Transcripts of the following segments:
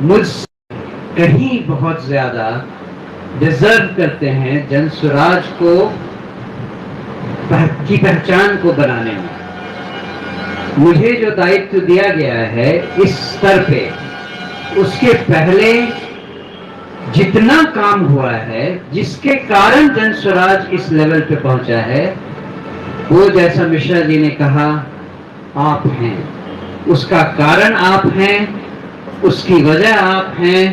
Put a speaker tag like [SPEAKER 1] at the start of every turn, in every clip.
[SPEAKER 1] मुझसे कहीं बहुत ज्यादा डिजर्व करते हैं जन स्वराज को की पहचान को बनाने में। मुझे जो दायित्व दिया गया है इस स्तर पे, उसके पहले जितना काम हुआ है जिसके कारण जन स्वराज इस लेवल पे पहुंचा है, वो जैसा मिश्रा जी ने कहा, आप हैं। उसका कारण आप हैं, उसकी वजह आप हैं,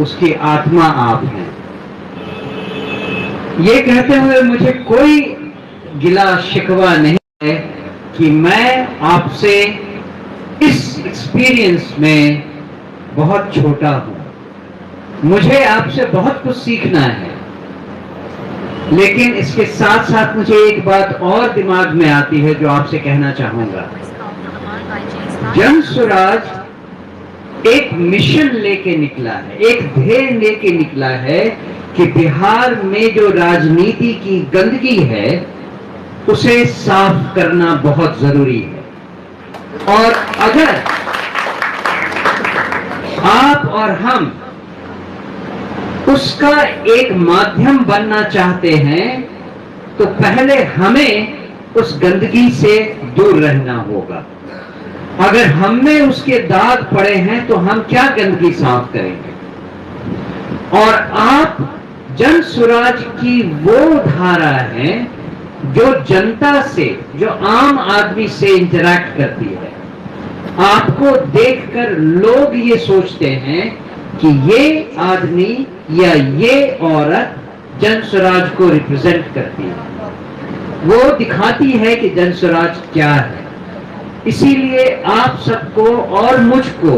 [SPEAKER 1] उसकी आत्मा आप हैं। ये कहते हुए मुझे कोई गिला शिकवा नहीं है कि मैं आपसे इस एक्सपीरियंस में बहुत छोटा हूं। मुझे आपसे बहुत कुछ सीखना है, लेकिन इसके साथ साथ मुझे एक बात और दिमाग में आती है जो आपसे कहना चाहूंगा। जन स्वराज एक मिशन लेके निकला है, एक ध्येय लेके निकला है कि बिहार में जो राजनीति की गंदगी है उसे साफ करना बहुत जरूरी है। और अगर आप और हम उसका एक माध्यम बनना चाहते हैं तो पहले हमें उस गंदगी से दूर रहना होगा। अगर हम में उसके दाग पड़े हैं तो हम क्या गंदगी साफ करेंगे? और आप जन स्वराज की वो धारा है जो जनता से, जो आम आदमी से इंटरैक्ट करती है। आपको देखकर लोग ये सोचते हैं कि ये आदमी या ये औरत जन स्वराज को रिप्रेजेंट करती है, वो दिखाती है कि जन स्वराज क्या है। इसीलिए आप सबको और मुझको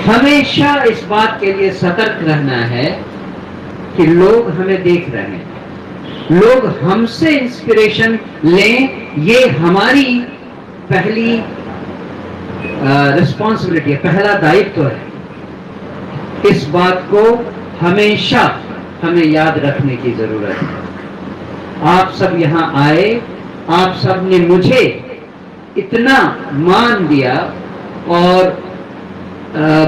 [SPEAKER 1] हमेशा इस बात के लिए सतर्क रहना है कि लोग हमें देख रहे हैं, लोग हमसे इंस्पिरेशन लें। ये हमारी पहली रिस्पॉन्सिबिलिटी है, पहला दायित्व है। इस बात को हमेशा हमें याद रखने की जरूरत है। आप सब यहाँ आए, आप सब ने मुझे इतना मान दिया और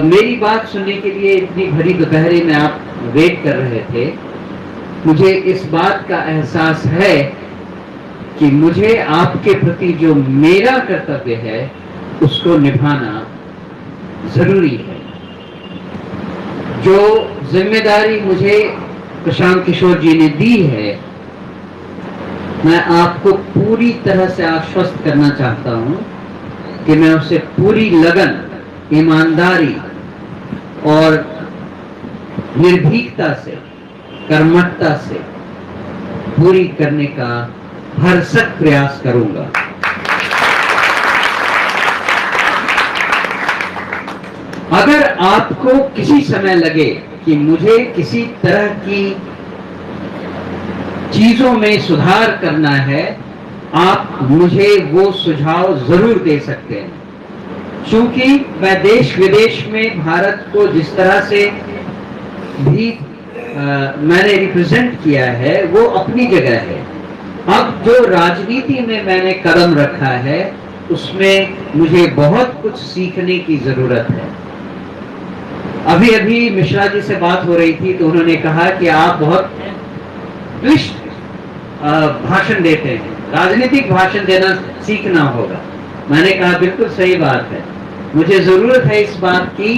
[SPEAKER 1] मेरी बात सुनने के लिए इतनी भरी दोपहरी में आप वेट कर रहे थे। मुझे इस बात का एहसास है कि मुझे आपके प्रति जो मेरा कर्तव्य है उसको निभाना जरूरी है। जो जिम्मेदारी मुझे प्रशांत किशोर जी ने दी है, मैं आपको पूरी तरह से आश्वस्त करना चाहता हूं कि मैं उसे पूरी लगन, ईमानदारी और निर्भीकता से, कर्मठता से पूरी करने का भरसक प्रयास करूंगा। अगर आपको किसी समय लगे कि मुझे किसी तरह की चीजों में सुधार करना है, आप मुझे वो सुझाव जरूर दे सकते हैं। क्योंकि मैं देश विदेश में भारत को जिस तरह से भी मैंने रिप्रेजेंट किया है वो अपनी जगह है। अब जो राजनीति में मैंने कदम रखा है उसमें मुझे बहुत कुछ सीखने की जरूरत है। अभी अभी मिश्रा जी से बात हो रही थी तो उन्होंने कहा कि आप बहुत क्लिष्ट भाषण देते हैं, राजनीतिक भाषण देना सीखना होगा। मैंने कहा बिल्कुल सही बात है, मुझे जरूरत है इस बात की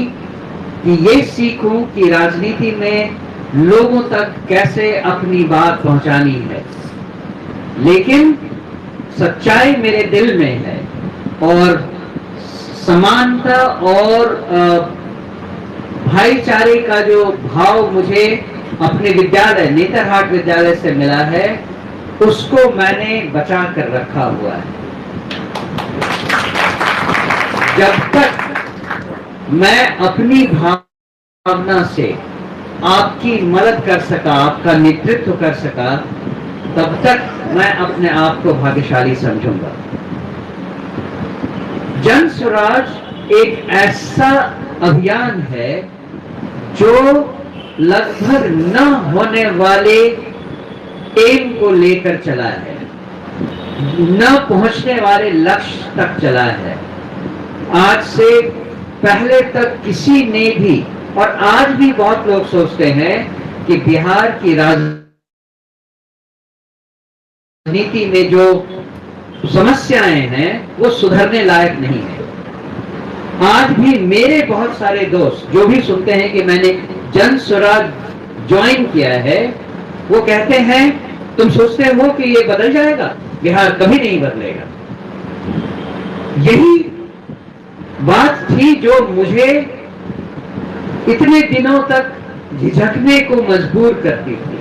[SPEAKER 1] कि ये सीखूं कि राजनीति में लोगों तक कैसे अपनी बात पहुंचानी है। लेकिन सच्चाई मेरे दिल में है और समानता और भाईचारे का जो भाव मुझे अपने विद्यालय नेतरहाट विद्यालय से मिला है उसको मैंने बचा कर रखा हुआ है। जब तक मैं अपनी भावना से आपकी मदद कर सका, आपका नेतृत्व कर सका, तब तक मैं अपने आप को भाग्यशाली समझूंगा। जन स्वराज एक ऐसा अभियान है जो लगभग न होने वाले एम को लेकर चला है, न पहुंचने वाले लक्ष्य तक चला है। आज से पहले तक किसी ने भी, और आज भी बहुत लोग सोचते हैं कि बिहार की राजनीति में जो समस्याएं हैं वो सुधरने लायक नहीं है। आज भी मेरे बहुत सारे दोस्त जो भी सुनते हैं कि मैंने जन स्वराज ज्वाइन किया है, वो कहते हैं तुम सोचते हो कि ये बदल जाएगा? बिहार कभी नहीं बदलेगा। यही बात थी जो मुझे इतने दिनों तक झिझकने को मजबूर करती थी।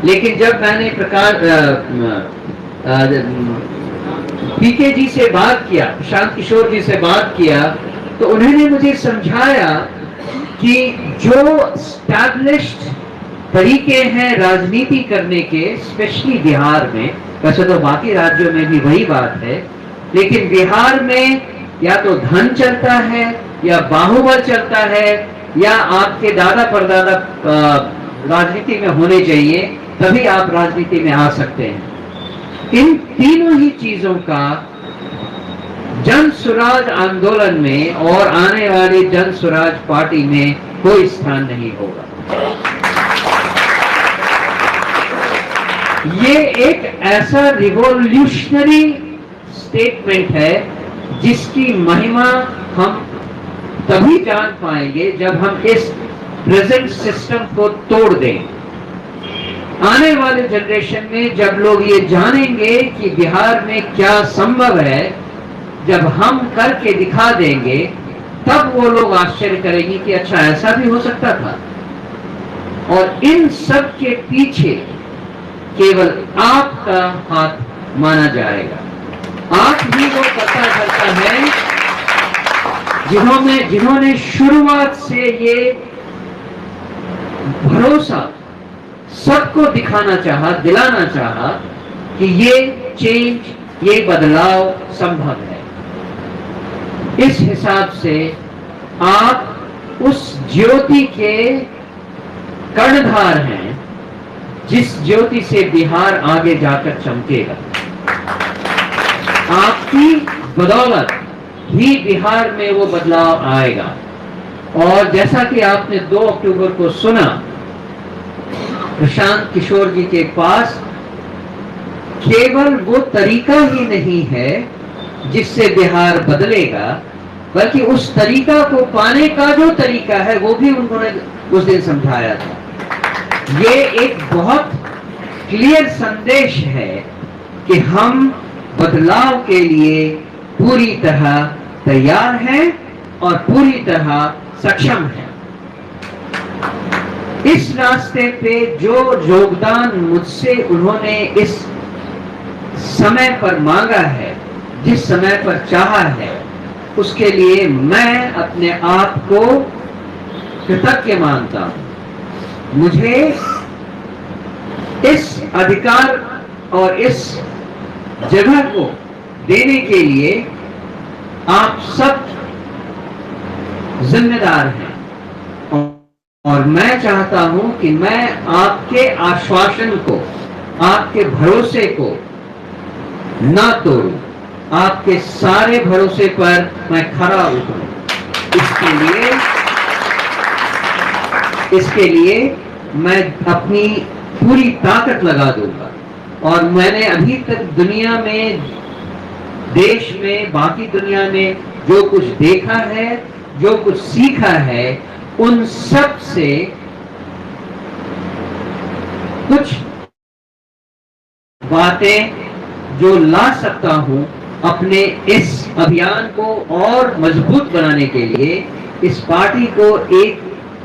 [SPEAKER 1] लेकिन जब मैंने पीके जी से बात किया, प्रशांत किशोर जी से बात किया, तो उन्होंने मुझे समझाया कि जो एस्टैब्लिश्ड तरीके हैं राजनीति करने के, स्पेशली बिहार में, वैसे तो बाकी राज्यों में भी वही बात है, लेकिन बिहार में या तो धन चलता है या बाहुबल चलता है या आपके दादा परदादा राजनीति में होने चाहिए, तभी आप राजनीति में आ सकते हैं। इन तीनों ही चीजों का जन स्वराज आंदोलन में और आने वाली जन स्वराज पार्टी में कोई स्थान नहीं होगा। ये एक ऐसा रिवॉल्यूशनरी स्टेटमेंट है जिसकी महिमा हम तभी जान पाएंगे जब हम इस प्रेजेंट सिस्टम को तोड़ दें। आने वाले जनरेशन में जब लोग ये जानेंगे कि बिहार में क्या संभव है, जब हम करके दिखा देंगे, तब वो लोग आश्चर्य करेंगे कि अच्छा ऐसा भी हो सकता था। और इन सब के पीछे केवल आपका हाथ माना जाएगा। आप ही वो पता करता है जिन्होंने शुरुआत से ये भरोसा सबको दिखाना चाहा, दिलाना चाहा कि ये चेंज, ये बदलाव संभव है। इस हिसाब से आप उस ज्योति के कर्णधार हैं जिस ज्योति से बिहार आगे जाकर चमकेगा। आपकी बदौलत ही बिहार में वो बदलाव आएगा। और जैसा कि आपने 2 अक्टूबर को सुना, प्रशांत किशोर जी के पास केवल वो तरीका ही नहीं है जिससे बिहार बदलेगा, बल्कि उस तरीका को पाने का जो तरीका है वो भी उन्होंने उस दिन समझाया था। ये एक बहुत क्लियर संदेश है कि हम बदलाव के लिए पूरी तरह तैयार हैं और पूरी तरह सक्षम हैं। इस रास्ते पे जो योगदान मुझसे उन्होंने इस समय पर मांगा है, जिस समय पर चाहा है, उसके लिए मैं अपने आप को कृतज्ञ मानता हूं। मुझे इस अधिकार और इस जगह को देने के लिए आप सब जिम्मेदार हैं। और मैं चाहता हूं कि मैं आपके आश्वासन को, आपके भरोसे को ना तोड़ूं, आपके सारे भरोसे पर मैं खरा उतरूं। इसके लिए मैं अपनी पूरी ताकत लगा दूंगा। और मैंने अभी तक दुनिया में, देश में, बाकी दुनिया में जो कुछ देखा है, जो कुछ सीखा है, उन सब से कुछ बातें जो ला सकता हूं अपने इस अभियान को और मजबूत बनाने के लिए, इस पार्टी को एक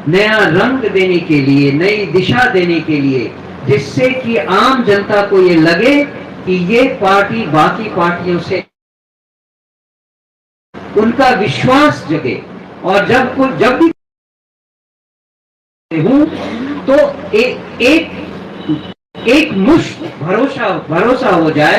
[SPEAKER 1] नया रंग देने के लिए, नई दिशा देने के लिए, जिससे कि आम जनता को ये लगे कि ये पार्टी बाकी पार्टियों से उनका विश्वास जगे। और जब भी हूं तो एक मुश्त भरोसा हो जाए